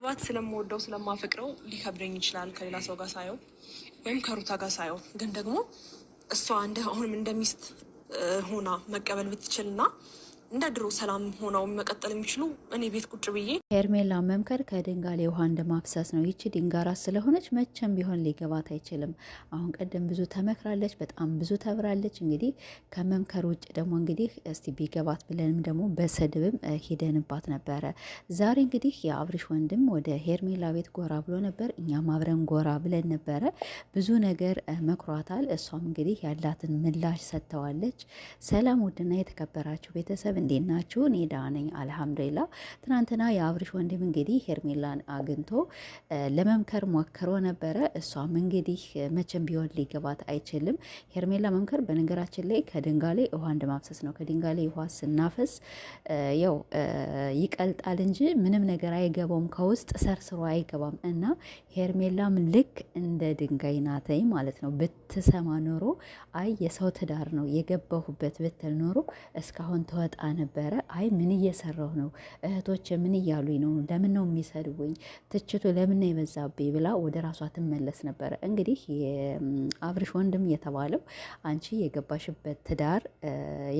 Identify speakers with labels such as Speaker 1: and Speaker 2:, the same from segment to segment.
Speaker 1: ባት ስለምወደው ስለማፈቅረው ሊከብደኝ ይችላል ከሌላ ሰው ጋር ሳየው ወይም ከሩታ ጋር ሳየው። ግን ደግሞ እሷ አሁንም እንደሚስት ሆና መቀበል ብትችልና እንደ ድሮ ሰላም ሆነው መቀጠል የሚችሉ እኔ ቤት ቁጭ ብዬ
Speaker 2: ሄርሜላ መምከር ከድንጋሌ ውሃ እንደማፍሰስ ነው። ይቺ ድንጋራ ስለሆነች መቼም ቢሆን ሊገባት አይችልም። አሁን ቀደም ብዙ ተመክራለች፣ በጣም ብዙ ተብራለች። እንግዲህ ከመምከር ውጭ ደግሞ እንግዲህ እስቲ ቢገባት ብለንም ደግሞ በስድብም ሂደንባት ነበረ። ዛሬ እንግዲህ የአብርሽ ወንድም ወደ ሄርሜላ ቤት ጎራ ብሎ ነበር። እኛም አብረን ጎራ ብለን ነበረ። ብዙ ነገር መክሯታል። እሷም እንግዲህ ያላትን ምላሽ ሰጥተዋለች። ሰላም ውድና የተከበራችሁ ቤተሰብ እንዴት ናችሁ? እኔ ደህና ነኝ አልሐምዱሊላ። ትናንትና የአብርሽ ወንድም እንግዲህ ሄርሜላን አግኝቶ ለመምከር ሞክሮ ነበረ። እሷም እንግዲህ መቼም ቢሆን ሊገባት አይችልም። ሄርሜላ መምከር በነገራችን ላይ ከድንጋሌ ውሃ እንደማፍሰስ ነው። ከድንጋሌ ውሃ ስናፈስ ያው ይቀልጣል እንጂ ምንም ነገር አይገባውም፣ ከውስጥ ሰርስሮ አይገባም። እና ሄርሜላም ልክ እንደ ድንጋይ ናተኝ ማለት ነው። ብትሰማ ኖሮ አይ የሰው ትዳር ነው የገባሁበት ብትል ኖሮ እስካሁን ተወጣ ነበረ። አይ ምን እየሰራሁ ነው? እህቶች ምን እያሉኝ ነው? ለምን ነው የሚሰድቡኝ? ትችቱ ለምን ነው የበዛብኝ? ብላ ወደ ራሷ ትመለስ ነበረ። እንግዲህ የአብርሽ ወንድም የተባለው አንቺ የገባሽበት ትዳር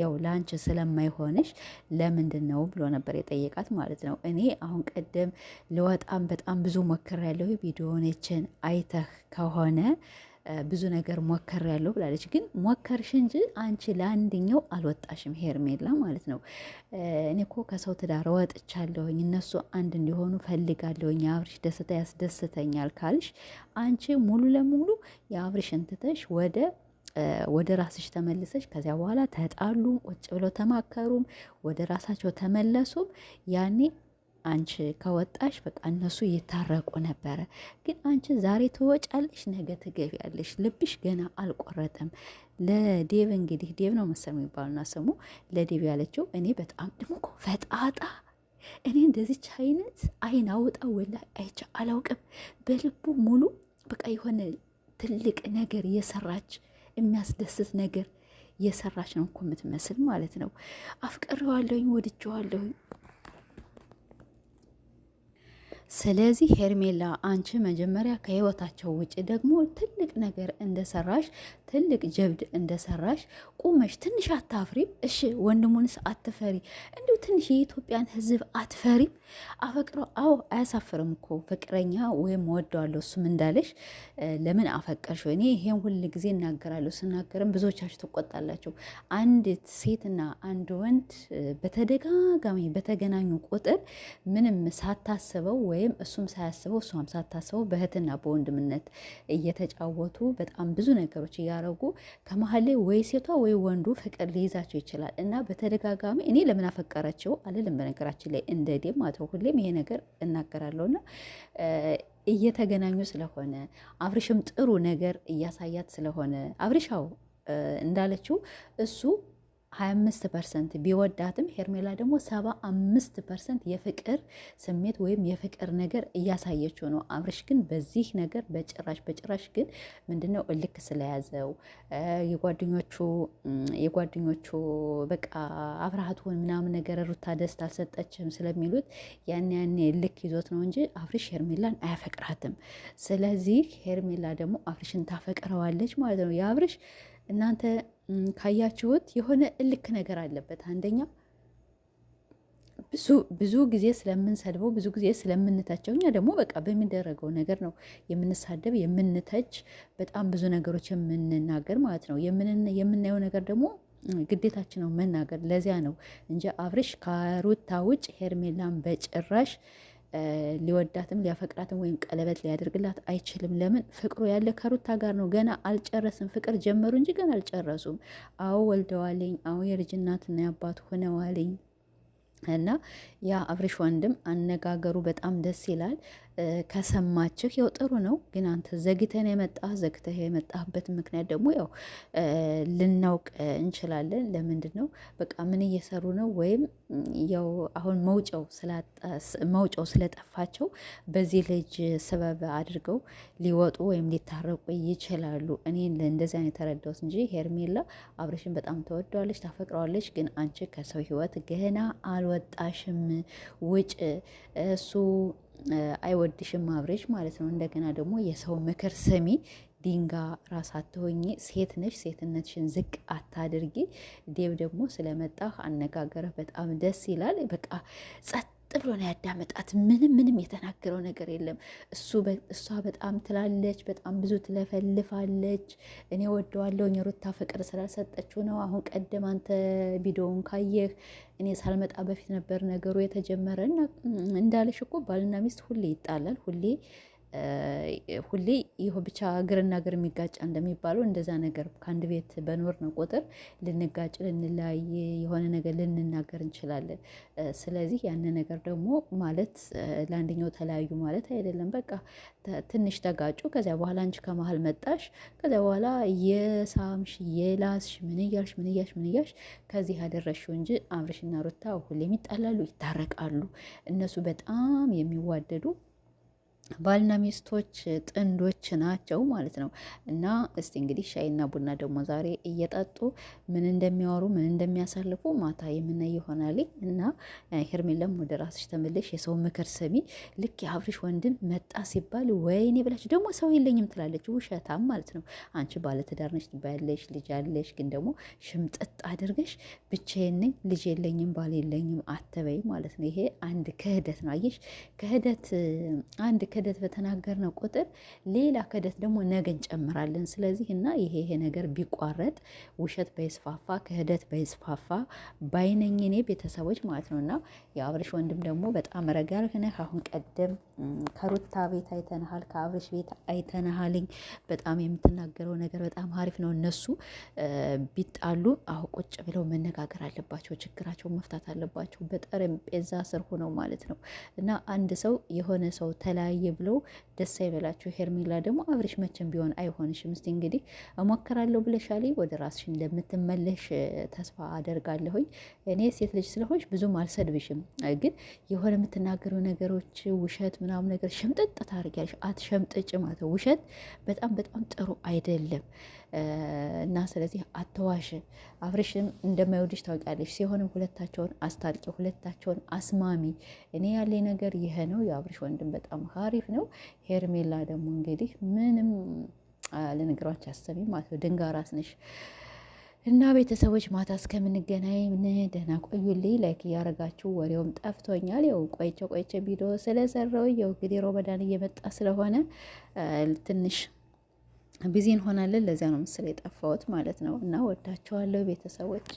Speaker 2: ያው ለአንቺ ስለማይሆንሽ ለምንድን ነው ብሎ ነበር የጠየቃት ማለት ነው። እኔ አሁን ቀደም ልወጣም በጣም ብዙ ሞክሬያለሁ። ቪዲዮዎችን አይተህ ከሆነ ብዙ ነገር ሞከር ያለው ብላለች። ግን ሞከርሽ እንጂ አንቺ ለአንድኛው አልወጣሽም ሄርሜላ ማለት ነው። እኔ እኮ ከሰው ትዳር ወጥቻለሁኝ፣ እነሱ አንድ እንዲሆኑ ፈልጋለሁኝ፣ የአብርሽ ደስታ ያስደስተኛል ካልሽ አንቺ ሙሉ ለሙሉ የአብርሽን ትተሽ ወደ ራስሽ ተመልሰሽ ከዚያ በኋላ ተጣሉም ቁጭ ብለው ተማከሩም ወደ ራሳቸው ተመለሱም ያኔ አንቺ ከወጣሽ በቃ እነሱ ይታረቁ ነበረ። ግን አንቺ ዛሬ ትወጫለሽ፣ ነገ ትገቢያለሽ። ልብሽ ገና አልቆረጠም። ለዴቭ እንግዲህ ዴቭ ነው መሰል የሚባሉና ስሙ ለዴቭ ያለችው እኔ በጣም ደግሞ እኮ ፈጣጣ እኔ እንደዚች አይነት አይን አውጣ ወላ አይቼ አላውቅም። በልቡ ሙሉ በቃ የሆነ ትልቅ ነገር የሰራች የሚያስደስት ነገር የሰራች ነው እኮ የምትመስል ማለት ነው። አፍቅሬዋለሁኝ፣ ወድጄዋለሁኝ። ስለዚህ ሄርሜላ አንቺ መጀመሪያ ከህይወታቸው ውጭ ደግሞ ትልቅ ነገር እንደሰራሽ ትልቅ ጀብድ እንደሰራሽ ቁመሽ ትንሽ አታፍሪም? እሺ ወንድሙንስ አትፈሪ? እንዲሁ ትንሽ የኢትዮጵያን ሕዝብ አትፈሪም? አፈቅረው? አዎ አያሳፍርም እኮ ፍቅረኛ ወይም ወደዋለሁ እሱም እንዳለሽ ለምን አፈቀርሽው? እኔ ይሄን ሁል ጊዜ እናገራለሁ። ስናገርም ብዙዎቻችሁ ትቆጣላችሁ። አንድ ሴትና አንድ ወንድ በተደጋጋሚ በተገናኙ ቁጥር ምንም ሳታስበው ወይም እሱም ሳያስበው እሷም ሳታስበው በእህትና በወንድምነት እየተጫወቱ በጣም ብዙ ነገሮች እያረጉ ከመሀል ላይ ወይ ሴቷ ወይ ወንዱ ፍቅር ሊይዛቸው ይችላል። እና በተደጋጋሚ እኔ ለምን አፈቀረችው አልልም። በነገራችን ላይ እንደ ዴም አተው ሁሌም ይሄ ነገር እናገራለሁና እየተገናኙ ስለሆነ አብርሽም ጥሩ ነገር እያሳያት ስለሆነ አብርሻው እንዳለችው እሱ 25% ቢወዳትም ሄርሜላ ደግሞ 75% የፍቅር ስሜት ወይም የፍቅር ነገር እያሳየችው ነው። አብርሽ ግን በዚህ ነገር በጭራሽ ግን ምንድነው እልክ ስለያዘው የጓደኞቹ በቃ አብረሃትሆን ምናምን ነገር ሩታ ደስታ አልሰጠችም ስለሚሉት ያኔ እልክ ይዞት ነው እንጂ አብርሽ ሄርሜላን አያፈቅራትም። ስለዚህ ሄርሜላ ደግሞ አብርሽን ታፈቅረዋለች ማለት ነው። የአብርሽ እናንተ ካያችሁት የሆነ እልክ ነገር አለበት። አንደኛ ብዙ ጊዜ ስለምንሰድበው ብዙ ጊዜ ስለምንተቸው እኛ ደግሞ በቃ በሚደረገው ነገር ነው የምንሳደብ የምንተች በጣም ብዙ ነገሮች የምንናገር ማለት ነው። የምናየው ነገር ደግሞ ግዴታችን ነው መናገር። ለዚያ ነው እንጂ አብርሽ ከሩታ ውጭ ሄርሜላን በጭራሽ ሊወዳትም ሊያፈቅራትም ወይም ቀለበት ሊያደርግላት አይችልም። ለምን? ፍቅሩ ያለ ከሩታ ጋር ነው። ገና አልጨረስም። ፍቅር ጀመሩ እንጂ ገና አልጨረሱም። አዎ ወልደዋለኝ። አዎ የልጅ እናትና የአባት ሆነዋለኝ። እና ያ አብርሽ ወንድም አነጋገሩ በጣም ደስ ይላል። ከሰማችሁ ያው ጥሩ ነው። ግን አንተ ዘግተህ የመጣህበት ምክንያት ደግሞ ያው ልናውቅ እንችላለን። ለምንድን ነው በቃ ምን እየሰሩ ነው? ወይም ያው አሁን መውጫው ስለጠፋቸው በዚህ ልጅ ሰበብ አድርገው ሊወጡ ወይም ሊታረቁ ይችላሉ። እኔ እንደዚህ አይነት ተረዳሁት እንጂ ሄርሜላ አብርሽን በጣም ተወደዋለች፣ ታፈቅረዋለች። ግን አንቺ ከሰው ህይወት ገና አልወጣሽም። ውጭ እሱ አይወድሽም አብሬሽ ማለት ነው። እንደገና ደግሞ የሰው ምክር ስሚ፣ ዲንጋ ራስ አትሆኚ፣ ሴት ነሽ፣ ሴትነትሽን ዝቅ አታድርጊ። ዴብ ደግሞ ስለመጣህ አነጋገርህ በጣም ደስ ይላል። በቃ ጸጥ ብሎ ነው ያዳመጣት። ምንም የተናገረው ነገር የለም። እሷ በጣም ትላለች፣ በጣም ብዙ ትለፈልፋለች። እኔ ወደዋለሁ ሩታ ፍቅር ስላልሰጠችው ነው። አሁን ቀደም አንተ ቪዲዮውን ካየህ እኔ ሳልመጣ በፊት ነበር ነገሩ የተጀመረ እና እንዳለሽ እኮ ባልና ሚስት ሁሌ ይጣላል፣ ሁሌ ይህ ብቻ እግርና እግር የሚጋጭ እንደሚባለው እንደዛ ነገር ከአንድ ቤት በኖር ነው ቁጥር ልንጋጭ፣ ልንለያይ፣ የሆነ ነገር ልንናገር እንችላለን። ስለዚህ ያን ነገር ደግሞ ማለት ለአንደኛው ተለያዩ ማለት አይደለም። በቃ ትንሽ ተጋጩ። ከዚያ በኋላ አንቺ ከመሀል መጣሽ። ከዚያ በኋላ የሳምሽ የላስሽ ምን እያልሽ ከዚህ ያደረሽው እንጂ አብርሽና ሩታ ሁሌም ይጣላሉ፣ ይታረቃሉ። እነሱ በጣም የሚዋደዱ ባልና ሚስቶች ጥንዶች ናቸው ማለት ነው። እና እስቲ እንግዲህ ሻይና ቡና ደግሞ ዛሬ እየጠጡ ምን እንደሚያወሩ ምን እንደሚያሳልፉ ማታ የምናይ ይሆናል። እና ሄርሜላም ወደ ራስሽ ተመለሽ፣ የሰው ምክር ስሚ። ልክ የአብርሽ ወንድም መጣ ሲባል ወይኔ ብላችሁ ደግሞ ሰው የለኝም ትላለች። ውሸታም ማለት ነው። አንቺ ባለትዳር ነሽ ትባያለሽ፣ ልጅ አለሽ። ግን ደግሞ ሽምጥጥ አድርገሽ ብቻዬን ነኝ ልጅ የለኝም ባል የለኝም አትበይ ማለት ነው። ይሄ አንድ ክህደት ነው። አየሽ አንድ ክህደት በተናገርነው ቁጥር ሌላ ክህደት ደግሞ ነገ እንጨምራለን። ስለዚህ እና ይሄ ነገር ቢቋረጥ ውሸት በይስፋፋ ክህደት በይስፋፋ ባይነኝ እኔ ቤተሰቦች ማለት ነው። እና የአብርሽ ወንድም ደግሞ በጣም ረጋ ያልክነህ አሁን ቀደም ከሩታ ቤት አይተንሃል፣ ከአብርሽ ቤት አይተንሃልኝ። በጣም የምትናገረው ነገር በጣም አሪፍ ነው። እነሱ ቢጣሉ አሁን ቁጭ ብለው መነጋገር አለባቸው፣ ችግራቸው መፍታት አለባቸው፣ በጠረጴዛ ስር ሆነው ማለት ነው። እና አንድ ሰው የሆነ ሰው ተለያየ ብለው ደስ አይበላችሁ። ሄርሜላ ደግሞ አብርሽ መቼም ቢሆን አይሆንሽም። እስቲ እንግዲህ እሞክራለሁ ብለሻል፣ ወደ ራስሽ እንደምትመለሽ ተስፋ አደርጋለሁኝ። እኔ ሴት ልጅ ስለሆንሽ ብዙም አልሰድብሽም፣ ግን የሆነ የምትናገረው ነገሮች ውሸት ምናምን ነገር ሸምጠጥ ታደርጊያለሽ። አትሸምጥጭ ማለት ነው። ውሸት በጣም ጥሩ አይደለም እና ስለዚህ አተዋሽ። አብርሽም እንደማይወድሽ ታውቂያለሽ። ሲሆንም ሁለታቸውን አስታርቂ፣ ሁለታቸውን አስማሚ። እኔ ያለኝ ነገር ይሄ ነው። የአብርሽ ወንድም በጣም አሪፍ ነው። ሄርሜላ ደግሞ እንግዲህ ምንም ለነገሯች አሰቢ ማለት ነው። ድንጋ ራስ ነሽ። እና ቤተሰቦች ማታ እስከምንገናኝ ደህና ቆዩልኝ። ላይክ እያደረጋችሁ ወሬውም ጠፍቶኛል። ያው ቆይቼ ቪዲዮ ስለሰራው ያው እንግዲህ ሮመዳን እየመጣ ስለሆነ ትንሽ ቢዚ እንሆናለን። ለዚያ ነው ምስል የጠፋሁት ማለት ነው። እና ወዳችኋለሁ ቤተሰቦች።